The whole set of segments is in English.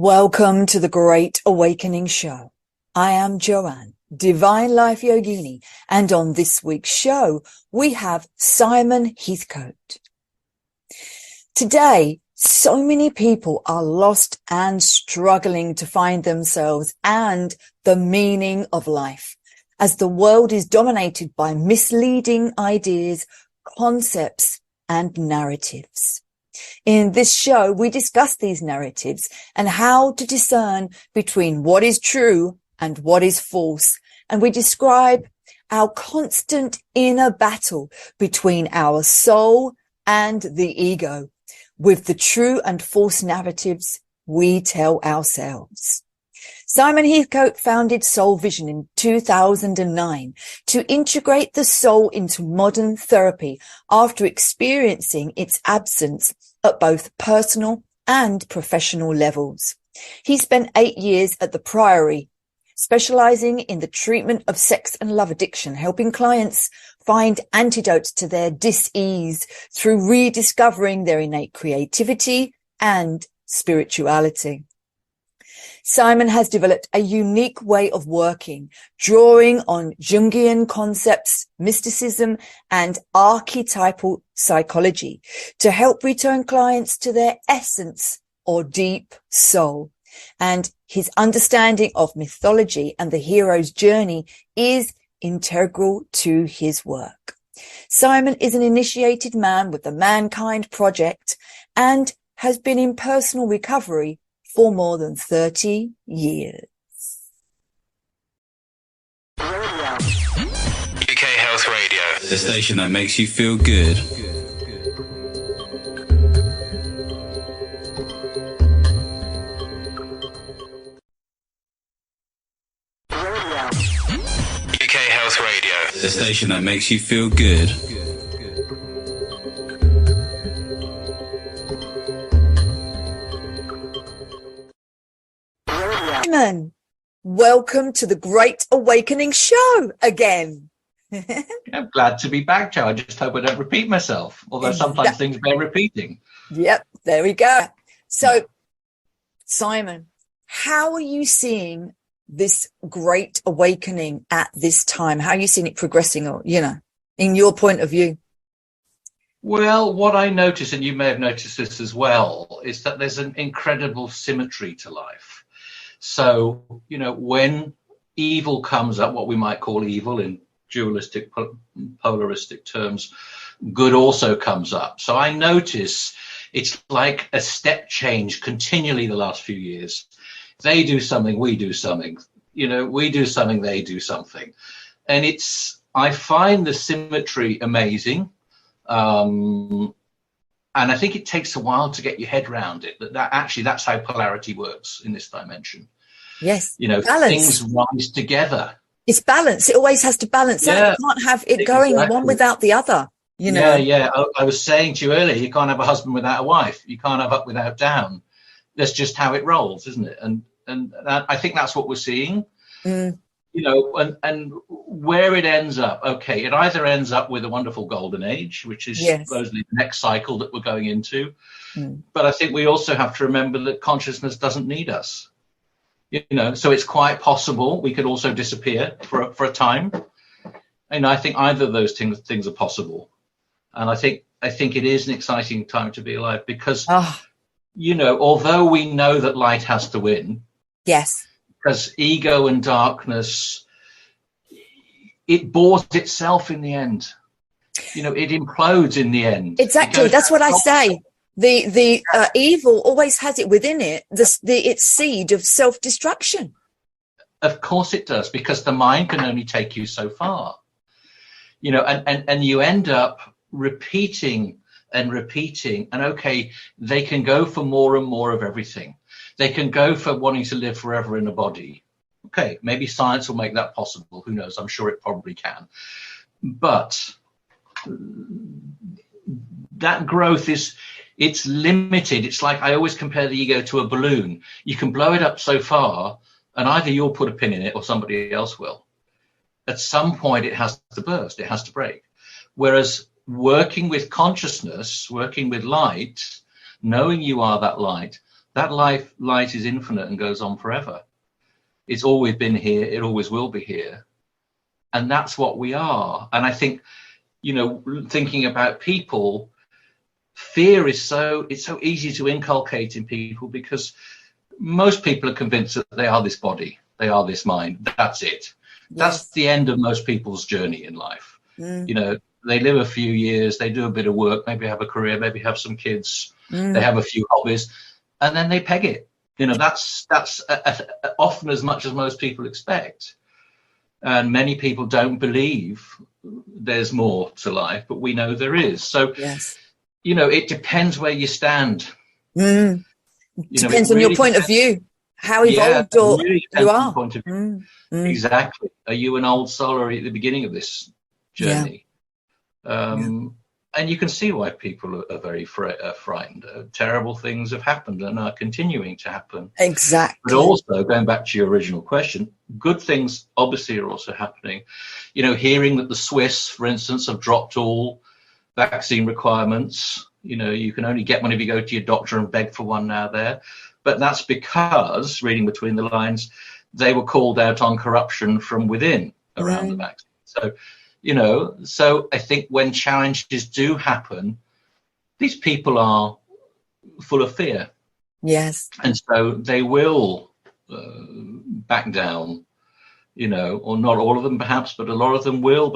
Welcome to the Great Awakening Show. I am Joanne-Divine Life Yogini, and on this week's show, we have Simon Heathcote. Today, so many people are lost and struggling to find themselves and the meaning of life, as the world is dominated by misleading ideas, concepts, and narratives. In this show, we discuss these narratives and how to discern between what is true and what is false. And we describe our constant inner battle between our soul and the ego with the true and false narratives we tell ourselves. Simon Heathcote founded Soul Vision in 2009 to integrate the soul into modern therapy after experiencing its absence at both personal and professional levels. He spent 8 years at the Priory, specializing in the treatment of sex and love addiction, helping clients find antidotes to their dis-ease through rediscovering their innate creativity and spirituality. Simon has developed a unique way of working, drawing on Jungian concepts, mysticism, and archetypal psychology to help return clients to their essence or deep soul. And his understanding of mythology and the hero's journey is integral to his work. Simon is an initiated man with the Mankind Project and has been in personal recovery for more than 30 years. UK Health Radio, the station that makes you feel good. UK Health Radio, the station that makes you feel good. Simon, welcome to the Great Awakening Show again. I'm glad to be back, Joe. I just hope I don't repeat myself, although sometimes things bear repeating. Yep, there we go. So, Simon, how are you seeing this Great Awakening at this time? How are you seeing it progressing, or, in your point of view? Well, what I notice, and you may have noticed this as well, is that there's an incredible symmetry to life. So, when evil comes up, what we might call evil in dualistic, polaristic terms, good also comes up. So I notice it's like a step change continually the last few years. They do something, we do something. We do something, they do something. And I find the symmetry amazing. And I think it takes a while to get your head around it, that's how polarity works in this dimension. Yes. Things rise together. It's balance. It always has to balance out. You can't have it going one without the other, Yeah. I was saying to you earlier, you can't have a husband without a wife. You can't have up without down. That's just how it rolls, isn't it? And I think that's what we're seeing. And where it ends up, it either ends up with a wonderful golden age, which is supposedly the next cycle that we're going into. But I think we also have to remember that consciousness doesn't need us. So it's quite possible we could also disappear for a time. And I think either of those things are possible. And I think it is an exciting time to be alive because, although we know that light has to win. Yes. Because ego and darkness, it bores itself in the end. It implodes in the end. Exactly. That's what I say. The evil always has it within it, its seed of self-destruction. Of course it does, because the mind can only take you so far. And you end up repeating, and they can go for more and more of everything. They can go for wanting to live forever in a body. Okay, maybe science will make that possible. Who knows? I'm sure it probably can. But that growth it's limited. It's like I always compare the ego to a balloon. You can blow it up so far, and either you'll put a pin in it or somebody else will. At some point, it has to burst. It has to break. Whereas working with consciousness, working with light, knowing you are that light, That light is infinite and goes on forever. It's always been here. It always will be here. And that's what we are. And I think, thinking about people, fear is so easy to inculcate in people, because most people are convinced that they are this body, they are this mind. That's it. Yes. That's the end of most people's journey in life. They live a few years, they do a bit of work, maybe have a career, maybe have some kids, they have a few hobbies, and then they peg it. That's often as much as most people expect. And many people don't believe there's more to life, but we know there is. So, yes. It depends where you stand. Depends on your point of view, how evolved really you are. Point of view. Exactly. Are you an old soul, or at the beginning of this journey? And you can see why people are very frightened. Terrible things have happened and are continuing to happen. Exactly. But also, going back to your original question, good things obviously are also happening. Hearing that the Swiss, for instance, have dropped all vaccine requirements. You can only get one if you go to your doctor and beg for one now there. But that's because, reading between the lines, they were called out on corruption from within around the vaccine. So, so I think when challenges do happen, these people are full of fear. Yes. And so they will back down, or not all of them perhaps, but a lot of them will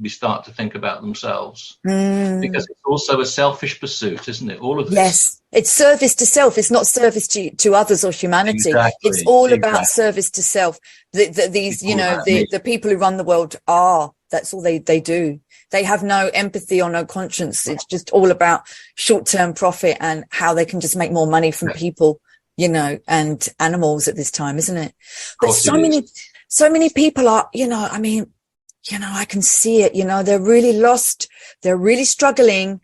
start to think about themselves. Because it's also a selfish pursuit, isn't it? All of this. Yes. It's service to self. It's not service to others or humanity. Exactly. It's all about service to self. The people who run the world that's all they do. They have no empathy or no conscience. It's just all about short-term profit and how they can just make more money from people, and animals at this time, isn't it? But so many people are, I can see it, they're really lost. They're really struggling,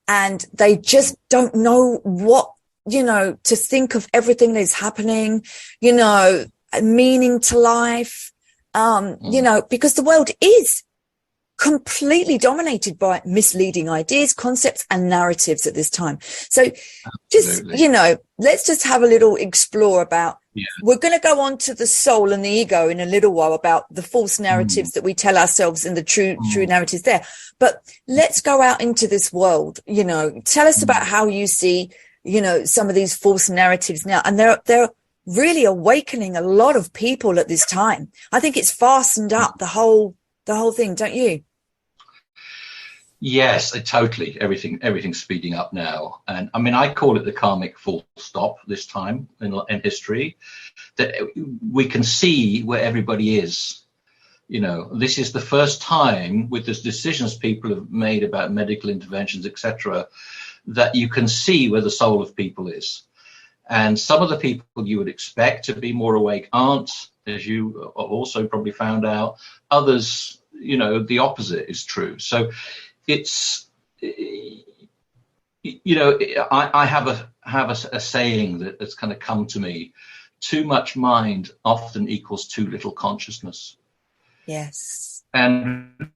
and they just don't know what, to think of everything that is happening, meaning to life. Because the world is completely dominated by misleading ideas, concepts, and narratives at this time. So just, let's just have a little explore about, we're going to go on to the soul and the ego in a little while, about the false narratives that we tell ourselves and the true narratives there. But let's go out into this world, tell us about how you see, some of these false narratives now. And they're really awakening a lot of people at this time. I think it's fastened up the whole thing, don't you? Yes, totally. Everything's speeding up now. And I mean, I call it the karmic full stop this time in history, that we can see where everybody is. This is the first time, with the decisions people have made about medical interventions, etc., that you can see where the soul of people is. And some of the people you would expect to be more awake aren't, as you also probably found out. Others, the opposite is true. So it's, I have a saying that's kind of come to me: too much mind often equals too little consciousness. Yes. And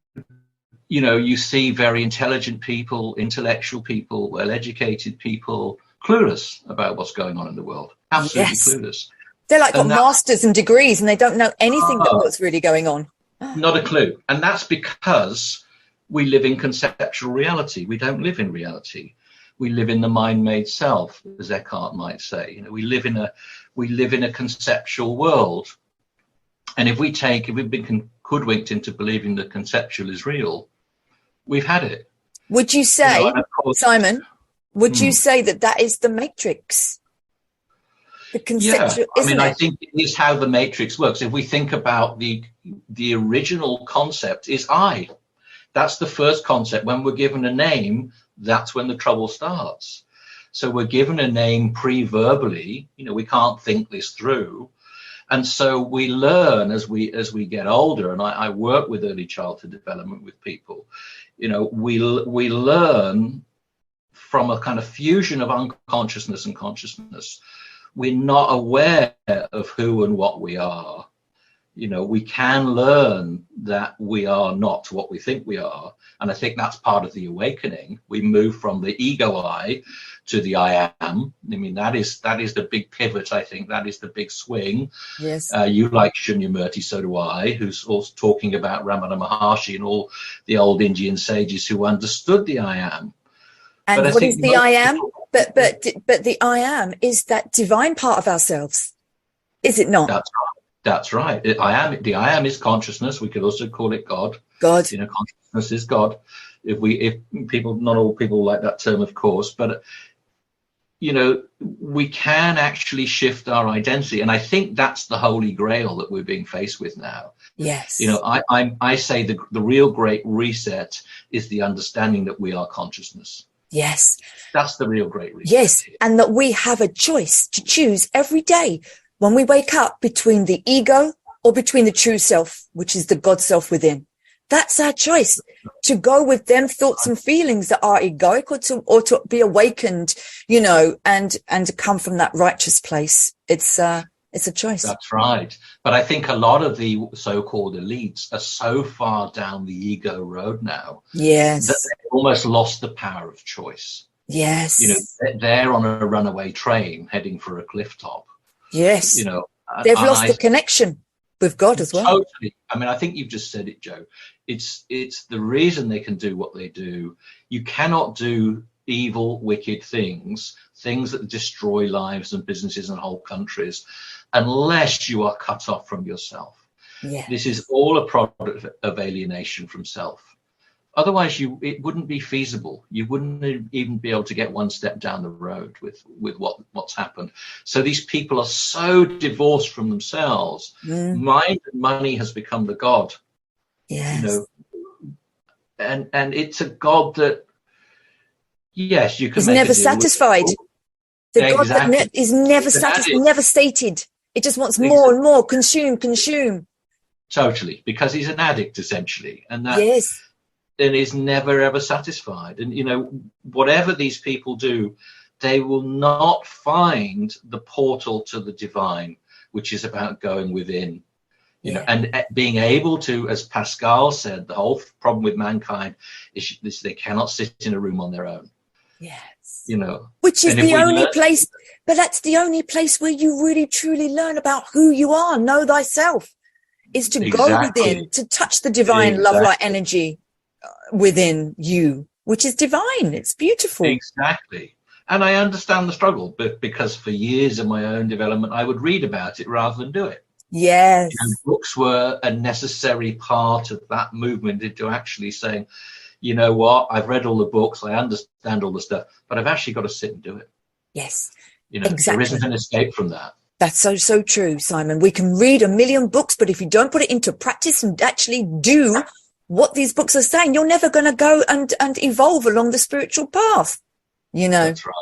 you see very intelligent people, intellectual people, well-educated people, clueless about what's going on in the world. Absolutely clueless. They're like got masters and degrees, and they don't know anything about what's really going on. Not a clue. And that's because we live in conceptual reality. We don't live in reality. We live in the mind-made self, as Eckhart might say. We live in a conceptual world. And if we've been hoodwinked into believing that conceptual is real, we've had it. Would you say, Simon, would you say that is the matrix? The conceptual, I think it is how the matrix works. If we think about the original concept is I. That's the first concept. When we're given a name, that's when the trouble starts. So we're given a name pre-verbally. We can't think this through. And so we learn as we get older, and I work with early childhood development with people. We learn from a kind of fusion of unconsciousness and consciousness. We're not aware of who and what we are. We can learn that we are not what we think we are. And I think that's part of the awakening. We move from the ego I to the I am. I mean, that is the big pivot, I think. That is the big swing. Yes. You like Shunyamurti, so do I, who's also talking about Ramana Maharshi and all the old Indian sages who understood the I am. And what is the I am? But the I am is that divine part of ourselves, is it not? That's right. That's right. The I am is consciousness. We could also call it God. God. Consciousness is God. If people, not all people like that term, of course, but we can actually shift our identity, and I think that's the holy grail that we're being faced with now. Yes. I say the real great reset is the understanding that we are consciousness. Yes. That's the real great reset. Yes, and that we have a choice to choose every day when we wake up between the ego or between the true self, which is the God self within. That's our choice, to go with them thoughts and feelings that are egoic, or to be awakened, and to come from that righteous place. It's a choice. That's right. But I think a lot of the so-called elites are so far down the ego road now. Yes. That they've almost lost the power of choice. Yes. They're on a runaway train heading for a cliff top. Yes. They've lost the connection with God as well. Totally. I mean, I think you've just said it, Joe. It's the reason they can do what they do. You cannot do evil, wicked things that destroy lives and businesses and whole countries, unless you are cut off from yourself. Yeah. This is all a product of alienation from self. Otherwise, it wouldn't be feasible. You wouldn't even be able to get one step down the road with what's happened. So these people are so divorced from themselves. Mind and money has become the God. Yes. And it's a God that, yes, you can. He's never satisfied. The God that is never satisfied, never stated. It just wants more and more. Consume. Totally, because he's an addict essentially, and that. Yes. And is never ever satisfied. And whatever these people do, they will not find the portal to the divine, which is about going within. And being able to, as Pascal said, the whole problem with mankind is they cannot sit in a room on their own. Yes. Which is the only place, but that's the only place where you really truly learn about who you are. Know thyself is to go within, to touch the divine love light energy within you, which is divine. It's beautiful. Exactly. And I understand the struggle, but because for years of my own development, I would read about it rather than do it. Yes. And books were a necessary part of that movement into actually saying, you know what, I've read all the books, I understand all the stuff, but I've actually got to sit and do it. Yes. Exactly. There isn't an escape from that. That's so true, Simon. We can read a million books, but if you don't put it into practice and actually do what these books are saying, you're never going to go and evolve along the spiritual path. That's right.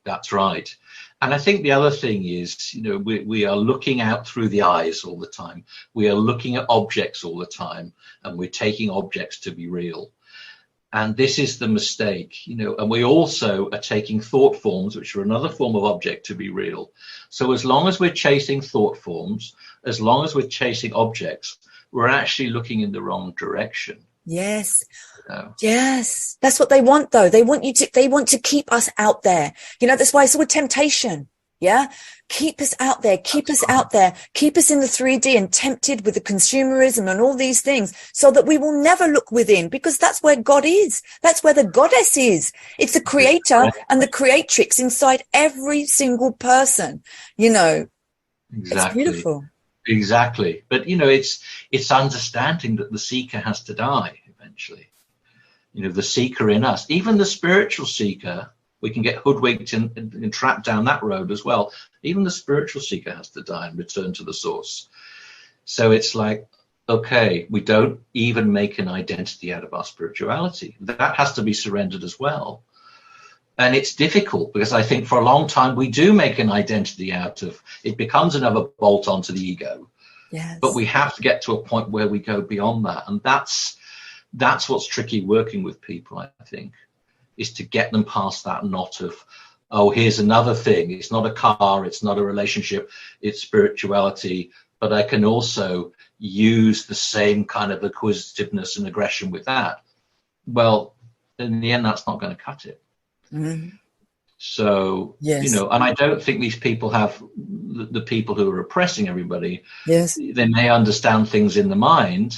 That's right. And I think the other thing is, we are looking out through the eyes all the time. We are looking at objects all the time, and we're taking objects to be real. And this is the mistake, and we also are taking thought forms, which are another form of object, to be real. So as long as we're chasing thought forms, as long as we're chasing objects, we're actually looking in the wrong direction. Yes. Yes. That's what they want, though. They want to keep us out there. That's why it's all temptation. Yeah. Keep us out there. Keep us out there. Keep us in the 3D and tempted with the consumerism and all these things, so that we will never look within, because that's where God is. That's where the goddess is. It's the creator and the creatrix inside every single person. Exactly. It's beautiful. Exactly. But, it's understanding that the seeker has to die eventually. The seeker in us, even the spiritual seeker, we can get hoodwinked and trapped down that road as well. Even the spiritual seeker has to die and return to the source. So it's like, okay, we don't even make an identity out of our spirituality. That has to be surrendered as well. And it's difficult, because I think for a long time we do make an identity out of it, becomes another bolt onto the ego. Yes. But we have to get to a point where we go beyond that. And that's what's tricky working with people, I think, is to get them past that knot of, oh, here's another thing. It's not a car, it's not a relationship, it's spirituality. but I can also use the same kind of acquisitiveness and aggression with that. Well, in the end, that's not going to cut it. Mm. So, Yes. and I don't think these people have, the people who are oppressing everybody, Yes. they may understand things in the mind,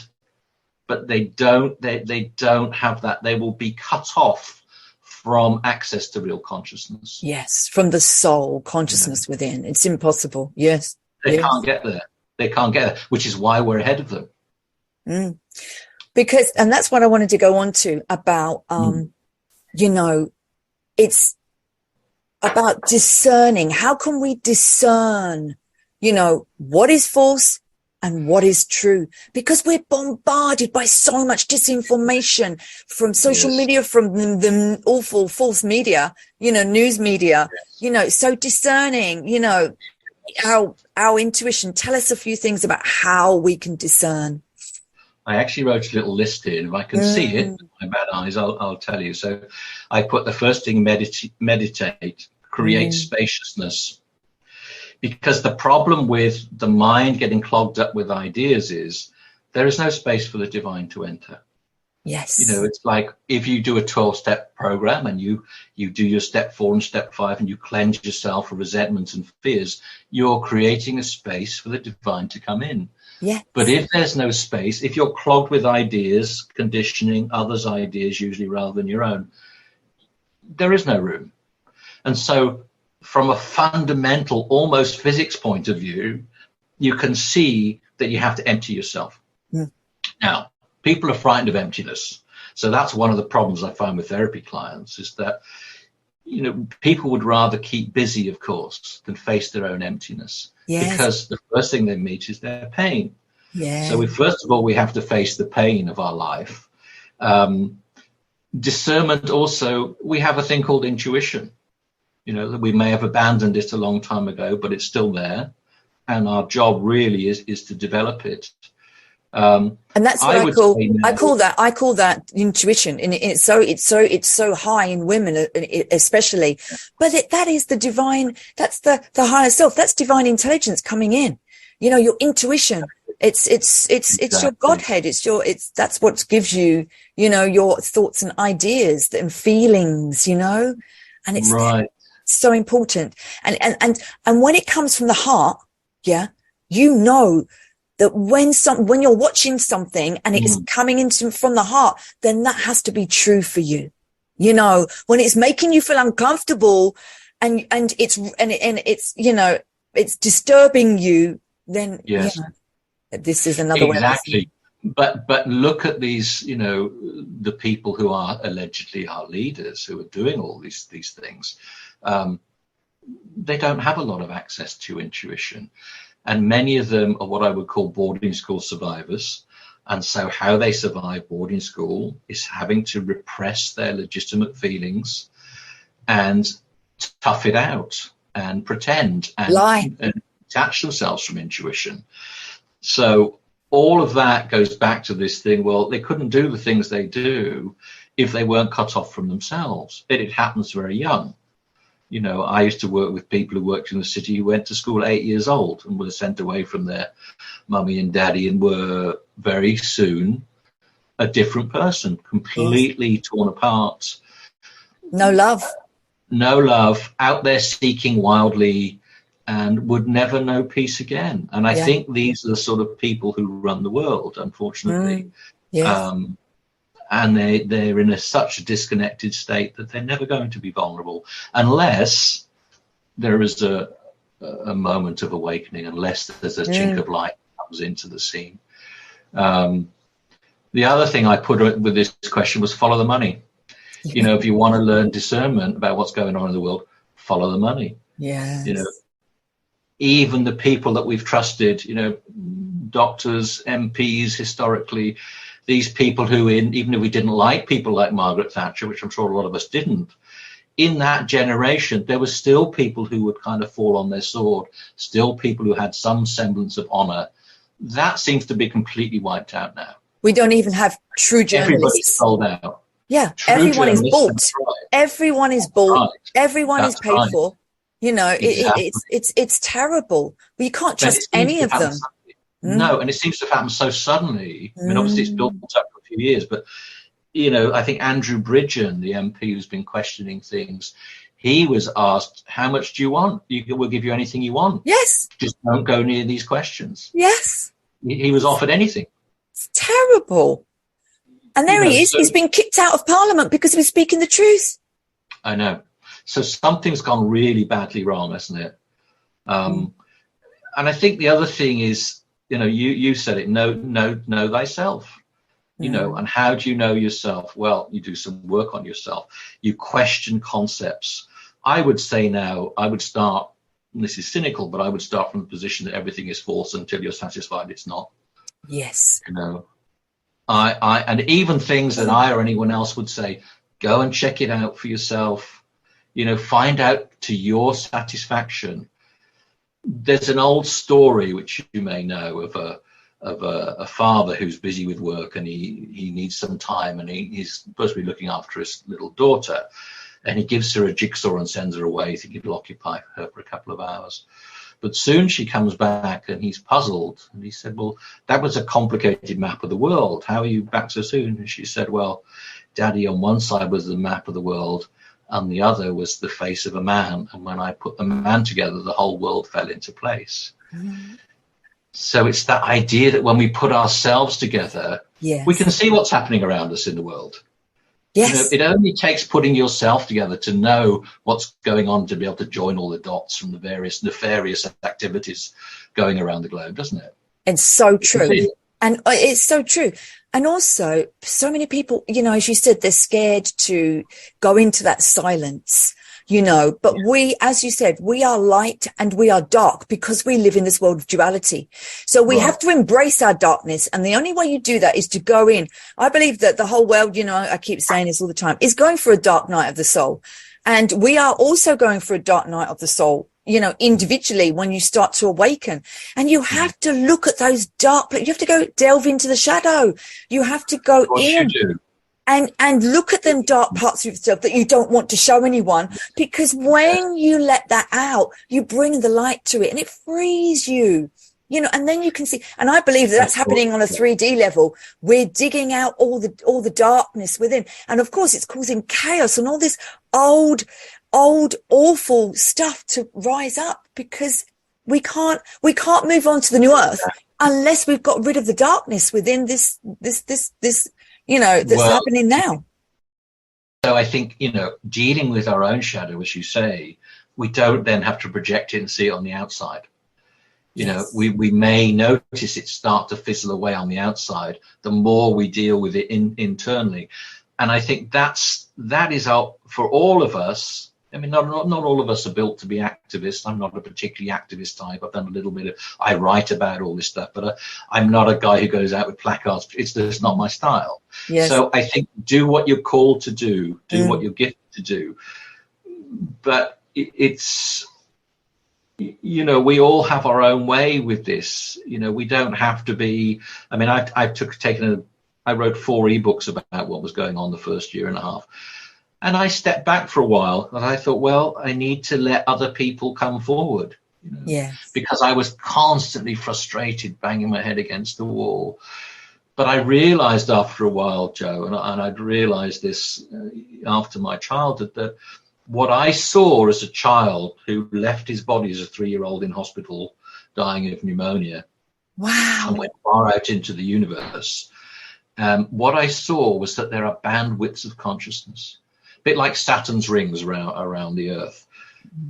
but they don't have that. They will be cut off from access to real consciousness. Yes, from the soul consciousness within. It's impossible. Yes. They can't get there. They can't get there, which is why we're ahead of them. Mm. Because, and that's what I wanted to go on to about, it's about discerning. How can we discern, what is false and what is true? Because we're bombarded by so much disinformation from social media, from the awful false media, news media, so discerning, our intuition. Tell us a few things about how we can discern. I actually wrote a little list here. If I can see it with my bad eyes, I'll tell you. So I put the first thing, meditate, create spaciousness. Because the problem with the mind getting clogged up with ideas is there is no space for the divine to enter. Yes. It's like if you do a 12-step program and you do your step 4 and step 5 and you cleanse yourself of resentments and fears, you're creating a space for the divine to come in. Yeah. But if there's no space, if you're clogged with ideas, conditioning, others' ideas usually rather than your own, there is no room. And so from a fundamental, almost physics point of view, you can see that you have to empty yourself. Mm. Now, people are frightened of emptiness. So that's one of the problems I find with therapy clients is that, people would rather keep busy, of course, than face their own emptiness. Yes. Because the first thing they meet is their pain. Yes. So first of all, we have to face the pain of our life. Discernment also, we have a thing called intuition. That we may have abandoned it a long time ago, but it's still there. And our job really is to develop it. And that's what I call that intuition. And it's so high in women, especially, but that is the divine, that's the higher self. That's divine intelligence coming in, your intuition. It's exactly. Your Godhead. That's what gives you, your thoughts and ideas and feelings, and it's right. So important. And when it comes from the heart, that when you're watching something and it's coming into from the heart, then that has to be true for you. When it's making you feel uncomfortable and it's it's disturbing you, then this is another exactly. But look at these, the people who are allegedly our leaders who are doing all these things. They don't have a lot of access to intuition. And many of them are what I would call boarding school survivors. And so how they survive boarding school is having to repress their legitimate feelings and tough it out and pretend and lie and detach themselves from intuition. So all of that goes back to this thing. Well, they couldn't do the things they do if they weren't cut off from themselves. It happens very young. I used to work with people who worked in the city who went to school at 8 years old and were sent away from their mummy and daddy and were very soon a different person, completely torn apart. No love, out there seeking wildly and would never know peace again. And I think these are the sort of people who run the world, unfortunately. And they're in such a disconnected state that they're never going to be vulnerable unless there is a moment of awakening, unless there's a chink of light that comes into the scene. The other thing I put with this question was follow the money. If you want to learn discernment about what's going on in the world, follow the money. Yes. Even the people that we've trusted, doctors, MPs historically, these people who, even if we didn't like people like Margaret Thatcher, which I'm sure a lot of us didn't, in that generation, there were still people who would kind of fall on their sword, still people who had some semblance of honor. That seems to be completely wiped out now. We don't even have true journalists. Everybody's sold out. Yeah, everyone is bought. Everyone is bought. Everyone is paid for. Exactly. It's terrible. But you can't trust any of them. No, and it seems to have happened so suddenly. I mean, obviously it's built up for a few years, but I think Andrew Bridgen, the MP who's been questioning things, he was asked, how much do you want? We'll give you anything you want. Yes. Just don't go near these questions. Yes. He was offered anything. It's terrible. And there he is. He's been kicked out of Parliament because he was speaking the truth. I know. So something's gone really badly wrong, hasn't it? And I think the other thing is, you said it, know thyself. And how do you know yourself? Well, you do some work on yourself. You question concepts. I would say now, I would start, and this is cynical, but I would start from the position that everything is false until you're satisfied it's not. Yes. And even things that I or anyone else would say, go and check it out for yourself. Find out to your satisfaction. There's an old story which you may know of a father who's busy with work, and he needs some time, and he's supposed to be looking after his little daughter, and he gives her a jigsaw and sends her away, thinking it'll occupy her for a couple of hours. But soon she comes back and he's puzzled, and he said, well, that was a complicated map of the world. How are you back so soon? And she said, well, Daddy, on one side was the map of the world and the other was the face of a man, and when I put the man together, the whole world fell into place. So it's that idea that when we put ourselves together, we can see what's happening around us in the world. Yes. It only takes putting yourself together to know what's going on, to be able to join all the dots from the various nefarious activities going around the globe, doesn't it? It's so true. And it's so true. And also, so many people, as you said, they're scared to go into that silence. But we, as you said, we are light and we are dark because we live in this world of duality. So we have to embrace our darkness. And the only way you do that is to go in. I believe that the whole world, I keep saying this all the time, is going for a dark night of the soul. And we are also going for a dark night of the soul, individually when you start to awaken. And you have to look at those dark places. You have to go delve into the shadow. You have to go in. And look at them dark parts of yourself that you don't want to show anyone, because when you let that out, you bring the light to it and it frees you, and then you can see. And I believe that's happening on a 3D level. We're digging out all the darkness within. And of course, it's causing chaos and all this old, awful stuff to rise up, because we can't move on to the new earth unless we've got rid of the darkness within this that's happening now. So I think, dealing with our own shadow, as you say, we don't then have to project it and see it on the outside. We may notice it start to fizzle away on the outside the more we deal with it internally. And I think that is for all of us. I mean, not all of us are built to be activists. I'm not a particularly activist type. I've done a little bit I write about all this stuff, but I'm not a guy who goes out with placards. It's just not my style. Yes. So I think do what you're called to do what you're gifted to do. But it's, we all have our own way with this. We don't have to be, I mean, I wrote 4 ebooks about what was going on the first year and a half. And I stepped back for a while and I thought, well, I need to let other people come forward, because I was constantly frustrated, banging my head against the wall. But I realized after a while, Joe, and I'd realized this after my childhood, that what I saw as a child who left his body as a 3-year-old in hospital dying of pneumonia, and went far out into the universe, what I saw was that there are bandwidths of consciousness. Bit like Saturn's rings around the Earth,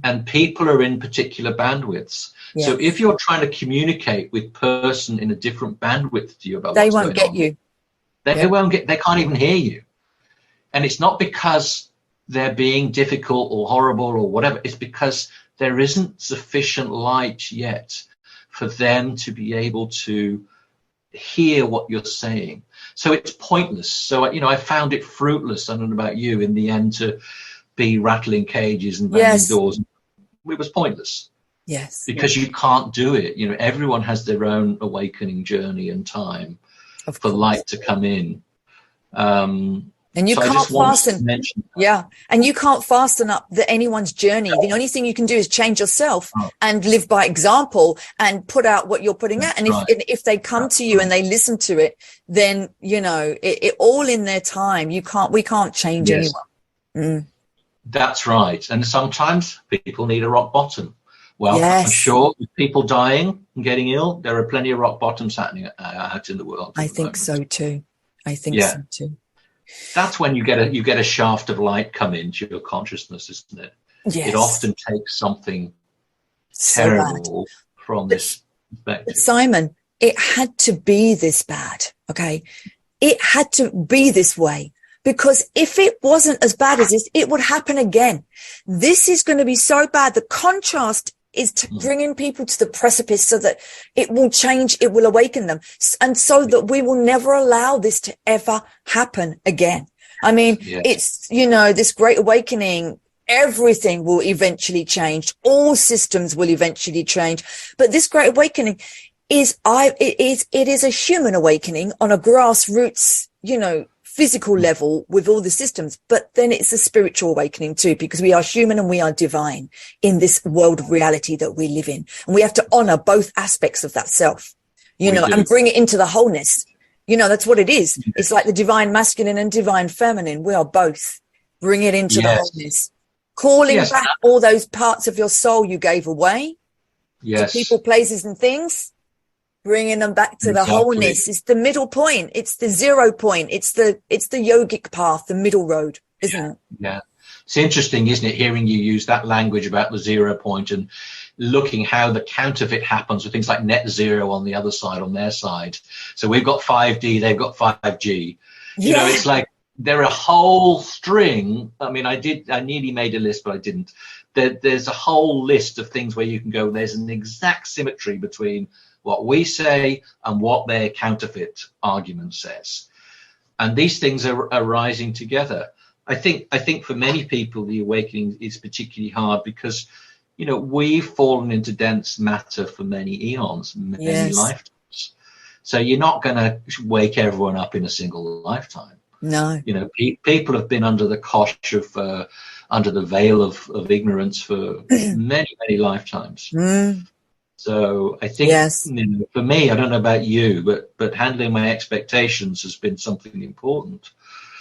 and people are in particular bandwidths. Yes. So if you're trying to communicate with person in a different bandwidth to you about they won't get you. They won't get. They can't even hear you, and it's not because they're being difficult or horrible or whatever. It's because there isn't sufficient light yet for them to be able to hear what you're saying. So it's pointless. So, I found it fruitless, I don't know about you, in the end, to be rattling cages and banging doors. It was pointless. Yes. Because you can't do it. Everyone has their own awakening journey and time for light to come in. And you So I can't just wanted to fasten, mention that. yeah, and you can't fasten up anyone's journey. The only thing you can do is change yourself and live by example and put out what you're putting out. And if they come to you and they listen to it, then, you know, it all in their time. We can't change anyone. That's right. And sometimes people need a rock bottom. Well, Yes. I'm sure with people dying and getting ill, there are plenty of rock bottoms happening out in the world. I think so too. I think so too. That's when you get a shaft of light come into your consciousness, isn't it? Yes. It often takes something So terrible bad. from this perspective. But Simon, it had to be this bad, okay? It had to be this way, because if it wasn't as bad as this, it would happen again. This is going to be so bad. The contrast is to bringing people to the precipice so that it will change, it will awaken them, and so that we will never allow this to ever happen again. I mean, it's, you know, this great awakening, everything will eventually change. All systems will eventually change. But this great awakening it is a human awakening on a grassroots, you know, physical level with all the systems, but then it's a spiritual awakening too, because we are human and we are divine in this world of reality that we live in. And we have to honor both aspects of that self, you know, and bring it into the wholeness. You know, that's what it is. It's like the divine masculine and divine feminine. We are both. Bring it into the wholeness. Calling back all those parts of your soul you gave away to people, places and things. Bringing them back to the wholeness. It's the middle point. It's the 0 point. It's the yogic path, the middle road, isn't it? Yeah. It's interesting, isn't it, hearing you use that language about the 0 point and looking how the counterfeit happens with things like net zero on the other side, on their side. So we've got 5D, they've got 5G. You know, it's like there are a whole string. I mean, I nearly made a list, but I didn't. There's a whole list of things where you can go, there's an exact symmetry between what we say and what their counterfeit argument says. And these things are rising together. I think for many people, the awakening is particularly hard because, you know, we've fallen into dense matter for many eons, many lifetimes. So you're not going to wake everyone up in a single lifetime. No. You know, people have been under the cosh of, under the veil of ignorance for many, many lifetimes. So I think, you know, for me, I don't know about you, but handling my expectations has been something important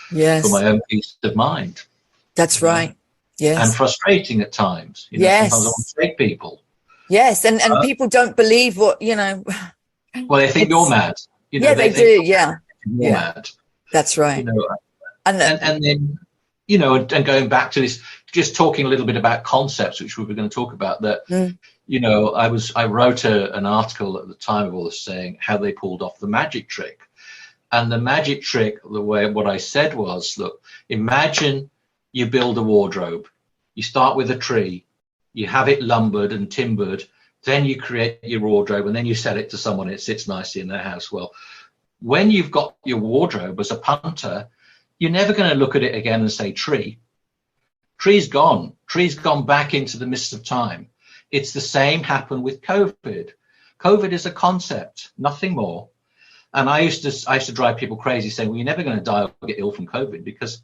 for my own peace of mind. That's right. Yes. And frustrating at times. You know, sometimes I want to take people. Yes. And people don't believe what, you know. Well, they think you're mad. You know, they do. Yeah. You're mad. That's right. You know, and then, you know, and going back to this, just talking a little bit about concepts, which we were going to talk about, that, you know, I wrote an article at the time of all this saying how they pulled off the magic trick. And the magic trick, what I said was, look, imagine you build a wardrobe. You start with a tree, you have it lumbered and timbered, then you create your wardrobe, and then you sell it to someone, it sits nicely in their house. Well, when you've got your wardrobe as a punter, you're never going to look at it again and say tree. Tree's gone. Tree's gone back into the mists of time. It's the same happened with COVID. COVID is a concept, nothing more. And I used to drive people crazy saying, well, you're never going to die or get ill from COVID because,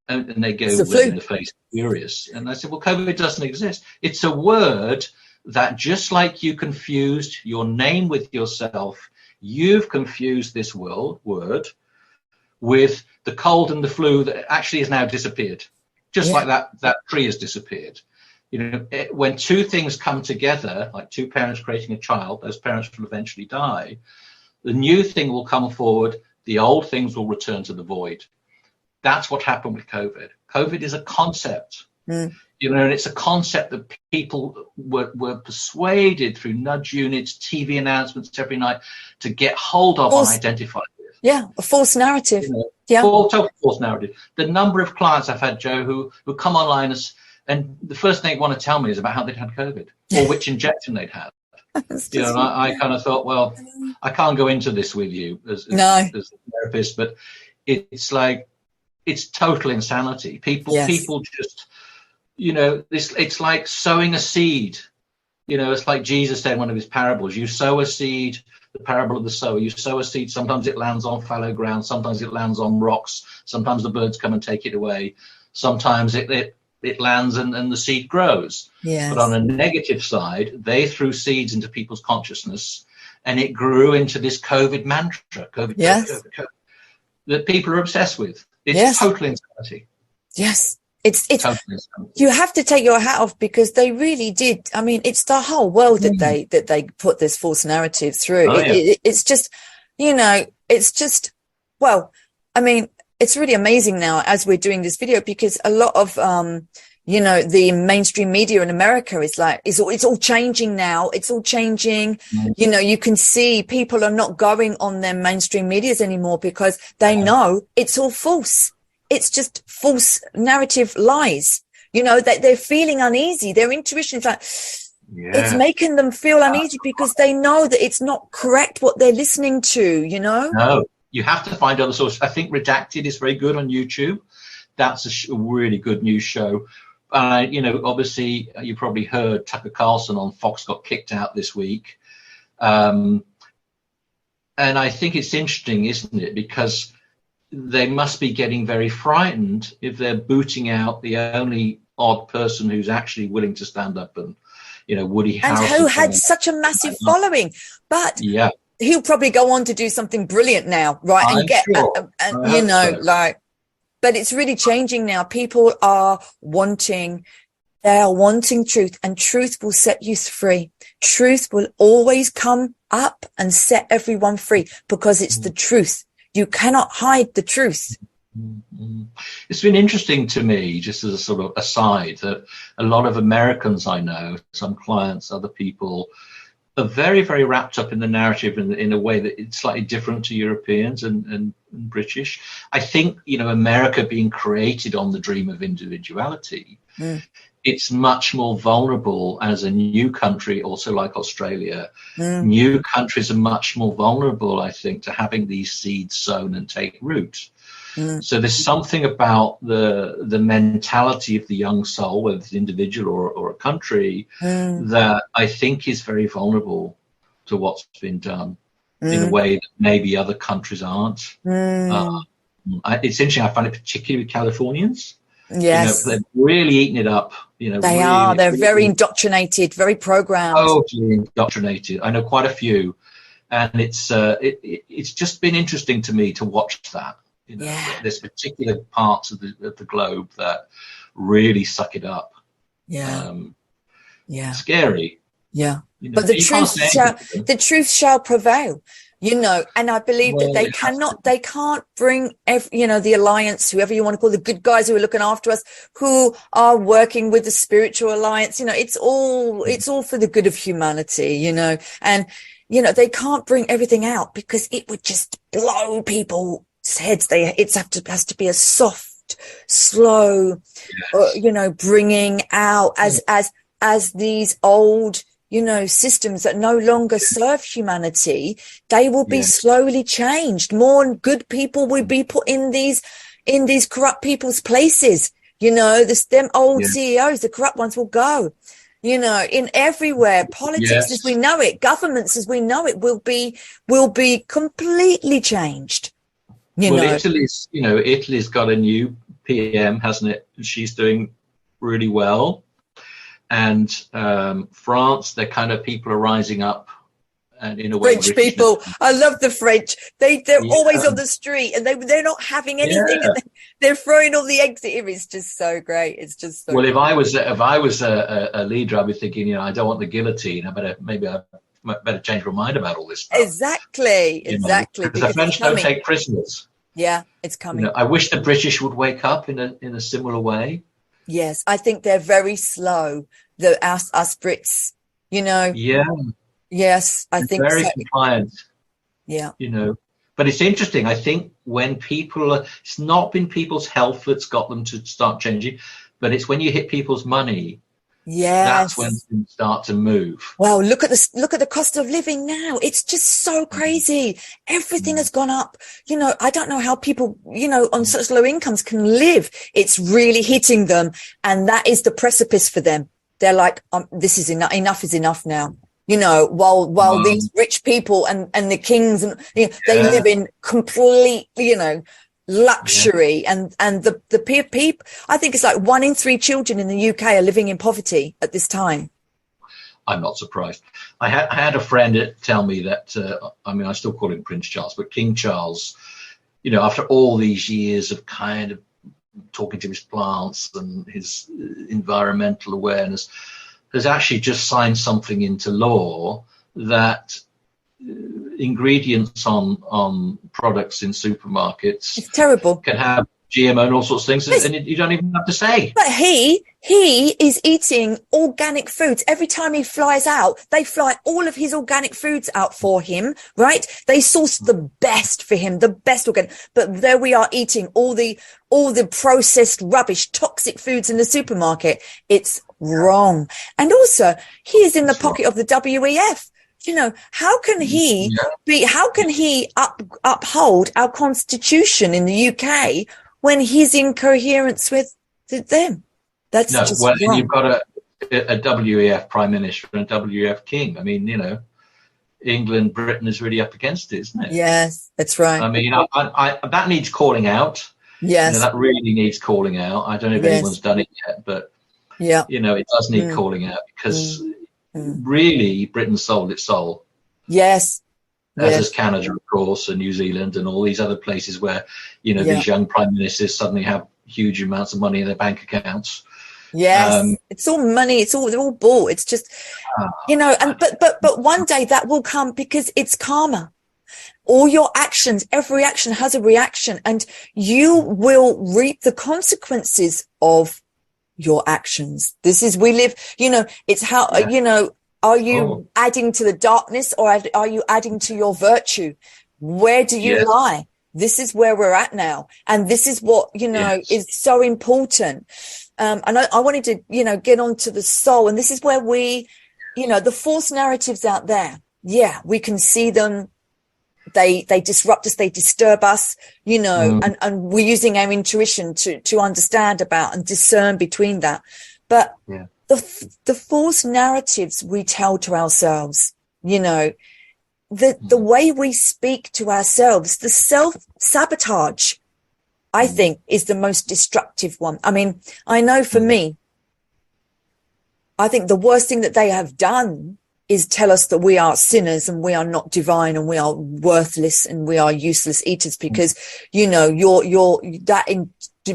and they go red in the face, furious. And I said, well, COVID doesn't exist. It's a word that, just like you confused your name with yourself, you've confused this word with the cold and the flu that actually has now disappeared. Just like that tree has disappeared. You know, when two things come together, like two parents creating a child, those parents will eventually die. The new thing will come forward. The old things will return to the void. That's what happened with COVID. COVID is a concept, you know, and it's a concept that people were persuaded through nudge units, TV announcements every night to get hold of and identify with. Yeah, a false narrative. You know, total false narrative. The number of clients I've had, Joe, who come online and the first thing they want to tell me is about how they'd had COVID or which injection they'd had. You know, and I kind of thought, well, I can't go into this with you as a therapist, but it's like, it's total insanity. People just, you know, it's like sowing a seed. You know, it's like Jesus said in one of his parables, you sow a seed the parable of the sower. You sow a seed, sometimes it lands on fallow ground, sometimes it lands on rocks, sometimes the birds come and take it away, sometimes it lands and the seed grows. Yes. But on a negative side, they threw seeds into people's consciousness, and it grew into this COVID mantra, COVID, that people are obsessed with. It's total insanity. Yes. It's totally insanity. You have to take your hat off, because they really did. I mean, it's the whole world that they put this false narrative through. It's just, it's just, well, I mean, it's really amazing now as we're doing this video, because a lot of, the mainstream media in America is like, it's all changing now. It's all changing. You can see people are not going on their mainstream medias anymore, because they know it's all false. It's just false narrative lies. That they're feeling uneasy. Their intuition is like, it's making them feel uneasy, because they know that it's not correct what they're listening to, No, you have to find other sources. I think Redacted is very good on YouTube. That's a really good news show. Obviously, you probably heard Tucker Carlson on Fox got kicked out this week. And I think it's interesting, isn't it? Because they must be getting very frightened if they're booting out the only odd person who's actually willing to stand up, and Woody Harrelson, and who had such a massive following. But he'll probably go on to do something brilliant now, right? And but it's really changing now. People are wanting truth, and truth will set you free. Truth will always come up and set everyone free, because it's the truth. You cannot hide the truth. It's been interesting to me, just as a sort of aside, that a lot of Americans I know, some clients, other people, are very, very wrapped up in the narrative in a way that it's slightly different to Europeans and British. I think, America being created on the dream of individuality, it's much more vulnerable as a new country, also like Australia. New countries are much more vulnerable, I think, to having these seeds sown and take root. So there's something about the mentality of the young soul, whether it's an individual or a country, that I think is very vulnerable to what's been done in a way that maybe other countries aren't. It's interesting. I find it particularly with Californians. Yes, they're really eating it up. They are. They're very indoctrinated, very programmed. Totally indoctrinated. I know quite a few, and it's just been interesting to me to watch that. There's particular parts of the globe that really suck it up. Scary. But the truth shall prevail. And I believe that they can't bring, the alliance, whoever you want to call the good guys who are looking after us, who are working with the spiritual alliance. It's all for the good of humanity, and, they can't bring everything out, because it would just blow people's heads. It has to be a soft, slow, bringing out as these old, systems that no longer serve humanity, they will be slowly changed. More good people will be put in these corrupt people's places. Them old CEOs, the corrupt ones will go. In everywhere, politics as we know it, governments as we know it will be completely changed. Italy's got a new PM, hasn't it? She's doing really well. And France, the kind of people are rising up, and in a way, French people. I love the French. They're always on the street, and they're not having anything. And they're throwing all the eggs. It is just so great. It's just so well. great. If I was a leader, I'd be thinking, I don't want the guillotine. I better change my mind about all this stuff. Exactly. Because the French don't take prisoners. Yeah, it's coming. I wish the British would wake up in a similar way. Yes, I think they're very slow. Us Brits, Yes, I think very so. compliant. Yeah. But it's interesting. I think when it's not been people's health that's got them to start changing, but it's when you hit people's money. That's when things start to move. Well, look at the cost of living now. It's just so crazy. Everything has gone up. I don't know how people, on such low incomes can live. It's really hitting them. And that is the precipice for them. They're like, this is enough. Enough is enough now. while these rich people and the kings and they live in complete, luxury, and the people, I think it's like 1 in 3 children in the UK are living in poverty at this time. I'm not surprised. I had a friend tell me that, I still call him Prince Charles, but King Charles, after all these years of kind of talking to his plants and his environmental awareness, has actually just signed something into law that ingredients on products in supermarkets, it's terrible, can have GMO and all sorts of things, and you don't even have to say. But he is eating organic foods. Every time he flies out, they fly all of his organic foods out for him, right? They source the best for him, the best organic. But there we are eating all the processed rubbish, toxic foods in the supermarket. It's wrong. And also, he is in the pocket of the WEF. How can he uphold our constitution in the UK when he's in coherence with them? That's just wrong. You've got a WEF prime minister and a WEF king. England, Britain is really up against it, isn't it? Yes, that's right. That needs calling out. Yes, that really needs calling out. I don't know if anyone's done it yet, but it does need calling out, because really Britain sold its soul. Yes. As is Canada, of course, and New Zealand and all these other places where, these young prime ministers suddenly have huge amounts of money in their bank accounts. Yes, it's all money. They're all bought. It's just, but one day that will come, because it's karma. All your actions, every action has a reaction, and you will reap the consequences of your actions. We live, it's how, are you adding to the darkness, or are you adding to your virtue? Where do you lie? This is where we're at now. And this is what, is so important. And I wanted to, get onto the soul. And this is where we, the false narratives out there. Yeah, we can see them. They disrupt us. They disturb us, and we're using our intuition to understand about and discern between that. But the false narratives we tell to ourselves, the way we speak to ourselves, the self-sabotage, I think, is the most destructive one. I know for me, I think the worst thing that they have done is tell us that we are sinners and we are not divine and we are worthless and we are useless eaters, because,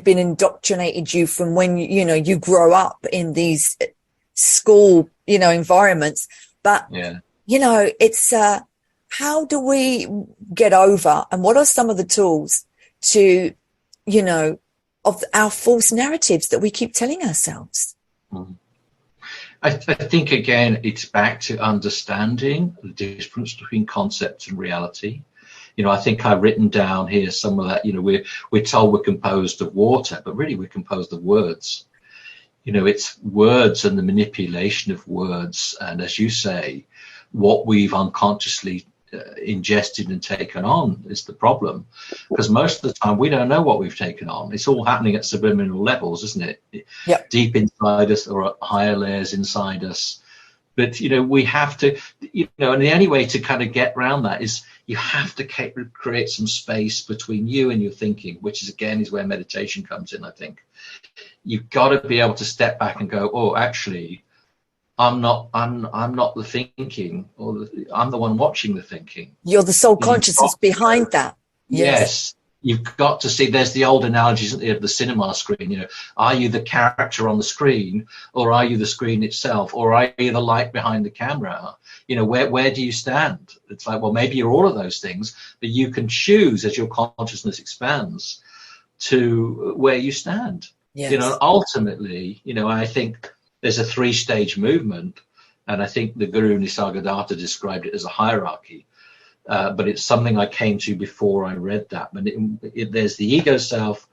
been indoctrinated you from when, you grow up in these school, environments. But, it's, how do we get over, and what are some of the tools to, of our false narratives that we keep telling ourselves? I think, again, it's back to understanding the difference between concept and reality. I think I've written down here some of that. We're told we're composed of water, but really we're composed of words. It's words and the manipulation of words. And as you say, what we've unconsciously ingested and taken on is the problem, because most of the time we don't know what we've taken on. It's all happening at subliminal levels, isn't it? Deep inside us, or at higher layers inside us. But we have to, and the only way to kind of get around that is you have to create some space between you and your thinking, which is where meditation comes in. I think you've got to be able to step back and go, oh, actually, I'm not the thinking, or I'm the one watching the thinking. You're the soul consciousness behind that. Yes. You've got to see, there's the old analogy, isn't there, of the cinema screen. Are you the character on the screen, or are you the screen itself, or are you the light behind the camera? Where do you stand? It's like, well, maybe you're all of those things, but you can choose as your consciousness expands to where you stand. Yes. Ultimately, I think there's a 3-stage movement, and I think the Guru Nisargadatta described it as a hierarchy. But it's something I came to before I read that. But there's the ego self,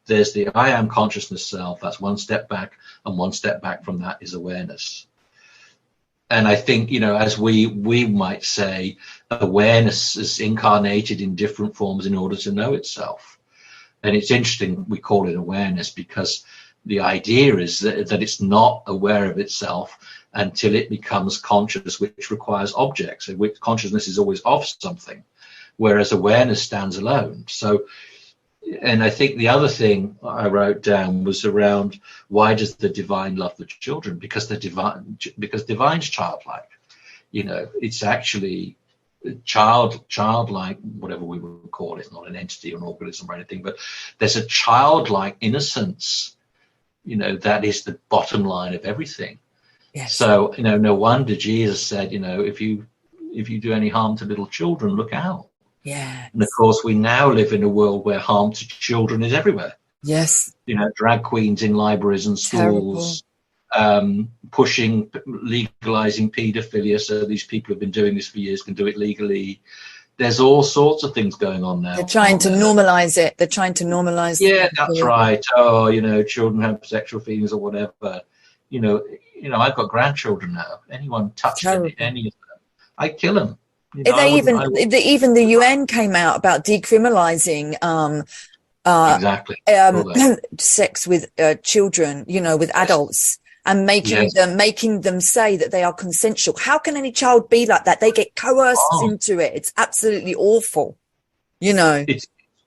there's the I am consciousness self. That's one step back, and one step back from that is awareness. And I think, as we might say, awareness is incarnated in different forms in order to know itself. And it's interesting we call it awareness, because the idea is that it's not aware of itself, until it becomes conscious, which requires objects, in which consciousness is always of something, whereas awareness stands alone. So, and I think the other thing I wrote down was around, why does the divine love the children? Because divine's childlike. You know, it's actually childlike, whatever we would call it, not an entity or an organism or anything, but there's a childlike innocence, you know, that is the bottom line of everything. Yes. So, you know, no wonder Jesus said, you know, if you do any harm to little children, look out. Yeah. And of course, we now live in a world where harm to children is everywhere. Yes. You know, drag queens in libraries and schools, legalizing paedophilia. So these people have been doing this for years, can do it legally. There's all sorts of things going on now. They're trying to normalize it. They're trying to normalize. Yeah, that's right. Oh, you know, children have sexual feelings or whatever. You know, I've got grandchildren now. Anyone touched any of them, I kill them. You know, even the UN came out about decriminalizing exactly sex with children, you know, with adults, and making them say that they are consensual. How can any child be like that? They get coerced into it. It's absolutely awful. You know,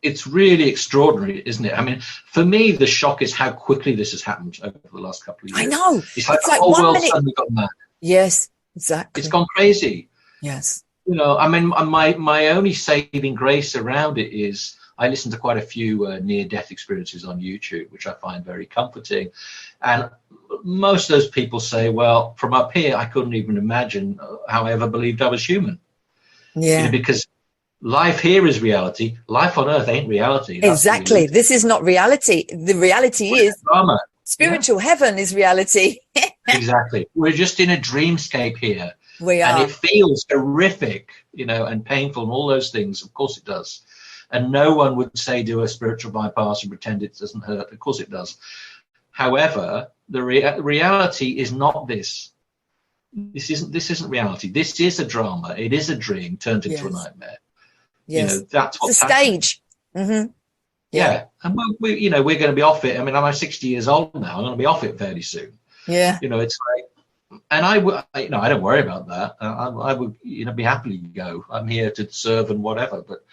it's really extraordinary, isn't it? I mean, for me, the shock is how quickly this has happened over the last couple of years. I know. It's like the whole world suddenly got mad. Yes, exactly. It's gone crazy. Yes. You know, I mean, my only saving grace around it is I listen to quite a few near-death experiences on YouTube, which I find very comforting. And most of those people say, well, from up here, I couldn't even imagine how I ever believed I was human. Yeah. You know, because life here is reality. Life on earth ain't reality. That's exactly. reality. This is not reality. The reality is drama. Spiritual heaven is reality. Exactly. We're just in a dreamscape here. We are. And it feels horrific, you know, and painful and all those things. Of course it does. And no one would say do a spiritual bypass and pretend it doesn't hurt. Of course it does. However, the reality is not this. This isn't reality. This is a drama. It is a dream turned into a nightmare. Yes. You know, that's what's it's a stage. Mm-hmm. Yeah. And we're going to be off it. I mean, I'm 60 years old now. I'm going to be off it fairly soon. Yeah. You know, it's like, and I don't worry about that. I would, be happily go. I'm here to serve and whatever, but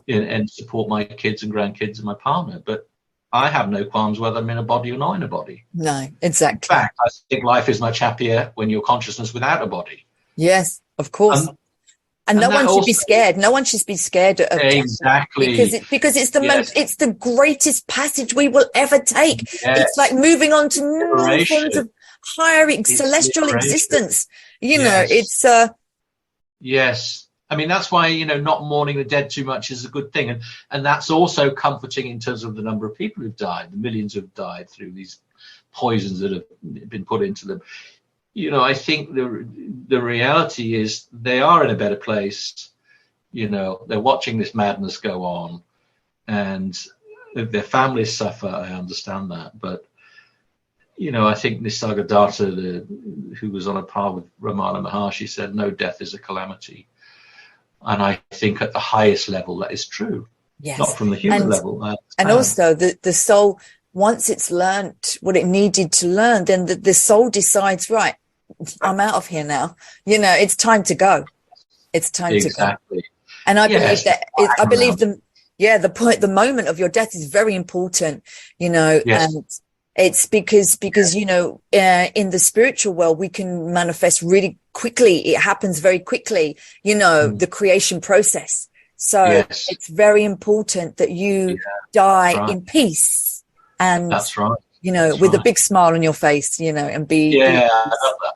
and support my kids and grandkids and my partner. But I have no qualms whether I'm in a body or not in a body. No, exactly. In fact, I think life is much happier when you're consciousness without a body. Yes, of course. And no one should be scared. No one should be scared of exactly because it's it's the greatest passage we will ever take. Yes. It's like moving on to new forms of higher celestial existence. You know, it's yes. I mean, that's why, not mourning the dead too much is a good thing. And that's also comforting in terms of the number of people who've died, the millions who've died through these poisons that have been put into them. I think the reality is they are in a better place. They're watching this madness go on, and if their families suffer, I understand that. But, I think Nisargadatta, who was on a par with Ramana Maharshi, said, no death is a calamity. And I think at the highest level, that is true. Yes. Not from the human level. And also the soul, once it's learnt what it needed to learn, then the soul decides, right, I'm out of here now. It's time to go. It's time to go. And I believe that, I believe the moment of your death is very important, and it's because, in the spiritual world, we can manifest really quickly. It happens very quickly, the creation process. So it's very important that you die in peace. And that's right. With a big smile on your face, and be. Yeah,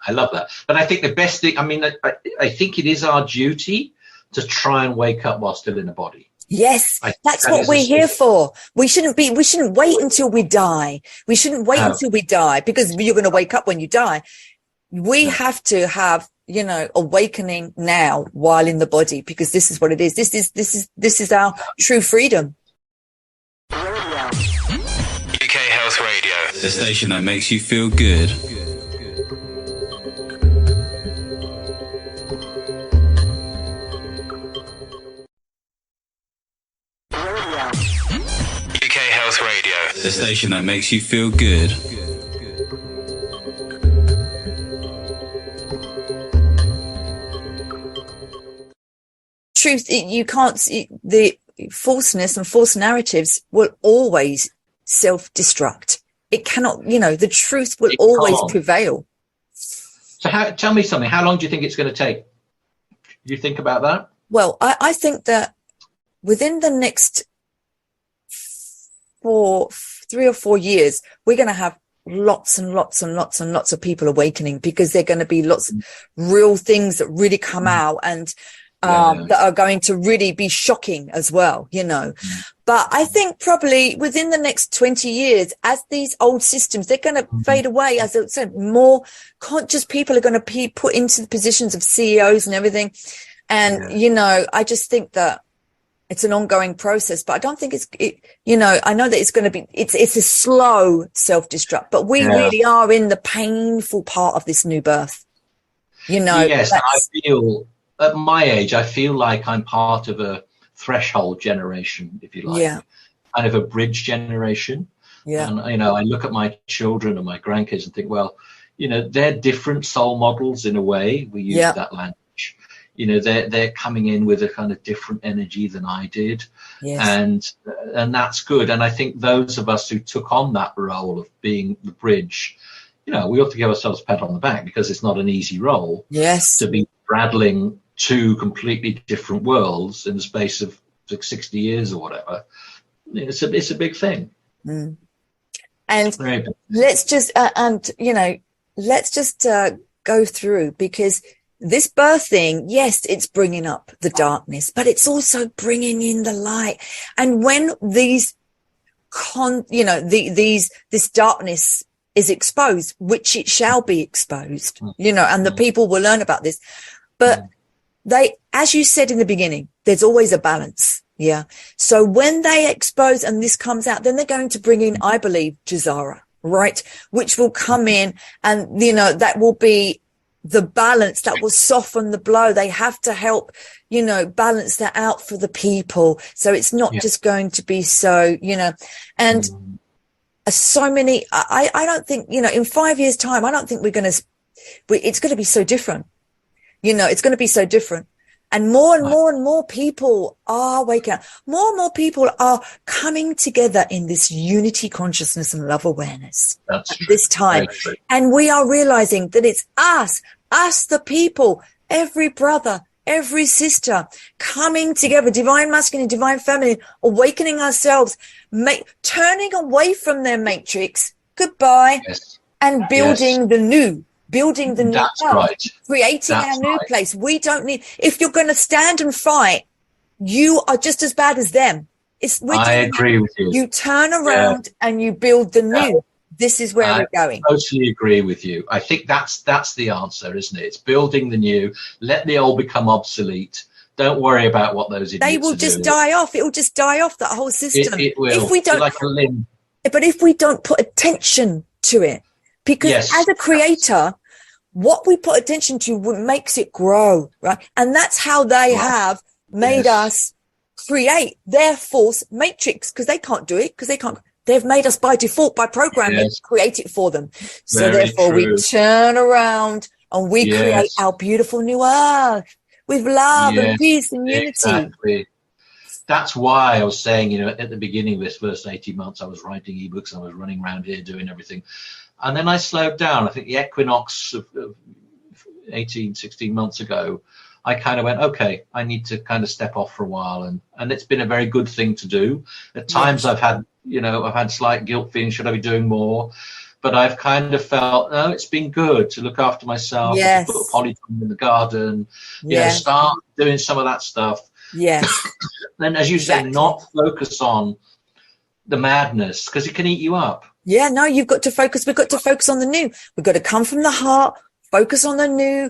I love that. But I think the best thing, I think it is our duty to try and wake up while still in a body. Yes, that's what we're here for. We shouldn't wait until we die. We shouldn't wait until we die, because you're going to wake up when you die. We have to have, awakening now while in the body, because this is what it is. This is our true freedom. UK Health Radio, the station that makes you feel good. UK Health Radio, the station that makes you feel good. truth, you can't see the falseness and false narratives will always self-destruct. It cannot, the truth will always prevail. So tell me something. How long do you think it's going to take? Do you think about that? Well, I think that within the next 3 or 4 years, we're going to have lots and lots and lots and lots of people awakening, because there are going to be lots of real things that really come out, and that are going to really be shocking as well, But I think probably within the next 20 years, as these old systems, they're going to fade away. As I said, more conscious people are going to be put into the positions of CEOs and everything. And, I just think that it's an ongoing process, but I don't think I know that it's going to be, it's a slow self-destruct, but we really are in the painful part of this new birth, Yes, I feel, at my age, I feel like I'm part of a threshold generation, if you like, kind of a bridge generation. Yeah. And, I look at my children and my grandkids and think, well, they're different soul models in a way. We use that language. They're coming in with a kind of different energy than I did. Yes. And that's good. And I think those of us who took on that role of being the bridge, we ought to give ourselves a pat on the back, because it's not an easy role. Yes. To be straddling two completely different worlds in the space of 60 years or whatever. It's a big thing. Mm. And let's just go through, because this birthing, yes, it's bringing up the darkness, but it's also bringing in the light. And when this darkness is exposed, which it shall be exposed, and the people will learn about this. But as you said in the beginning, there's always a balance. Yeah. So when they expose and this comes out, then they're going to bring in, I believe, Jazara, right? Which will come in, and, that will be the balance that will soften the blow. They have to help, balance that out for the people. So it's not just going to be so, and so many, I don't think, in 5 years' time, I don't think it's going to be so different. It's going to be so different. And more and more and more people are waking up. More and more people are coming together in this unity consciousness and love awareness at this time. And we are realizing that it's us, the people, every brother, every sister coming together, divine masculine, divine feminine, awakening ourselves, turning away from their matrix, goodbye, and building the new. Building the new world, creating our new place. We don't need, if you're going to stand and fight, you are just as bad as them. I agree with you. You turn around and you build the new. This is where we're going. I totally agree with you. I think that's the answer, isn't it? It's building the new. Let the old become obsolete. Don't worry about what those idiots They will just die off. It will just die off, that whole system. It will. If we don't, like a limb. But if we don't put attention to it, because as a creator, what we put attention to makes it grow, right? And that's how they have made us create their false matrix, because they can't do it, they've made us by default, by programming, create it for them. So therefore we turn around and we create our beautiful new earth with love and peace and unity. Exactly. That's why I was saying, at the beginning of this first 18 months, I was writing ebooks, I was running around here doing everything. And then I slowed down. I think the equinox of 16 months ago, I kind of went, okay, I need to kind of step off for a while. And it's been a very good thing to do. At times I've had slight guilt feeling, should I be doing more? But I've kind of felt, no, it's been good to look after myself, to put a polygon in the garden, start doing some of that stuff. Yes. Then, as you say, not focus on the madness, because it can eat you up. Yeah, no, you've got to focus. We've got to focus on the new. We've got to come from the heart, focus on the new,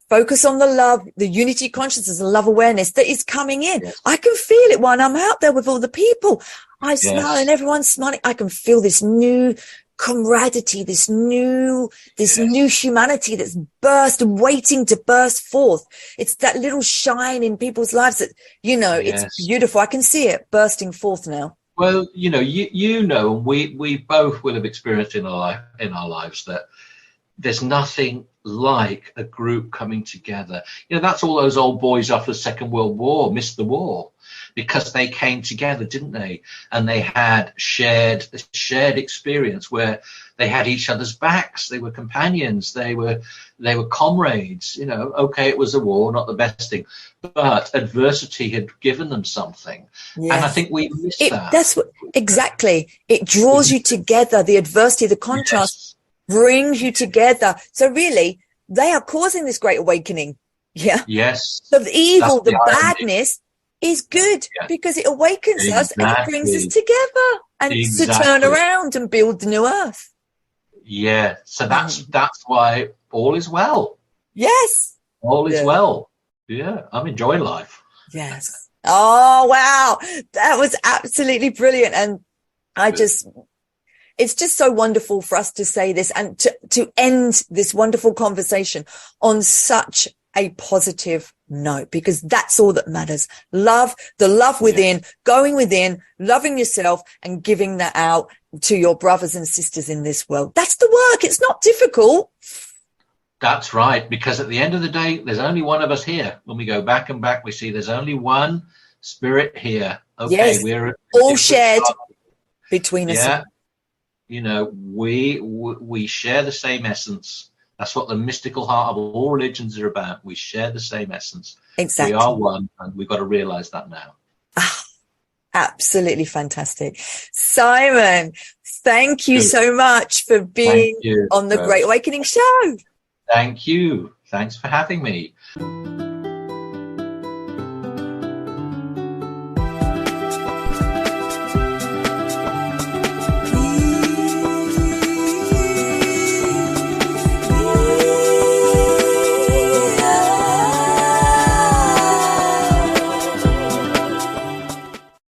focus on the love, the unity consciousness, the love awareness that is coming in. Yes. I can feel it when I'm out there with all the people. I smile and everyone's smiling. I can feel this new camaraderie, this new humanity that's waiting to burst forth. It's that little shine in people's lives that, it's beautiful. I can see it bursting forth now. Well, we both will have experienced in our lives that there's nothing like a group coming together. You know, that's all those old boys after the Second World War missed the war, because they came together, didn't they? And they had shared experience where they had each other's backs. They were companions. They were comrades. You know, okay, it was a war, not the best thing, but adversity had given them something. Yes. And I think we miss that. That's what, exactly. It draws you together. The adversity, the contrast brings you together. So really, they are causing this great awakening. Yeah. Yes. So the evil, the irony. badness is good, because it awakens us and it brings us together and to turn around and build the new earth. Yeah. So that's why all is well. Yes. All is well. Yeah. I'm enjoying life. Yes. Oh, wow. That was absolutely brilliant. And it's just so wonderful for us to say this and to end this wonderful conversation on such a positive note, because that's all that matters. Love, the love within, going within, loving yourself and giving that out to your brothers and sisters in this world. That's the work. It's not difficult. That's right. Because at the end of the day, there's only one of us here. When we go back and back, we see there's only one spirit here. Okay. Yes, we're all shared between us. Yeah. You know, we share the same essence. That's what the mystical heart of all religions are about. We share the same essence. Exactly. We are one, and we've got to realize that now. Absolutely fantastic. Simon, thank you so much for being on the Great Awakening Show. Thank you. Thanks for having me.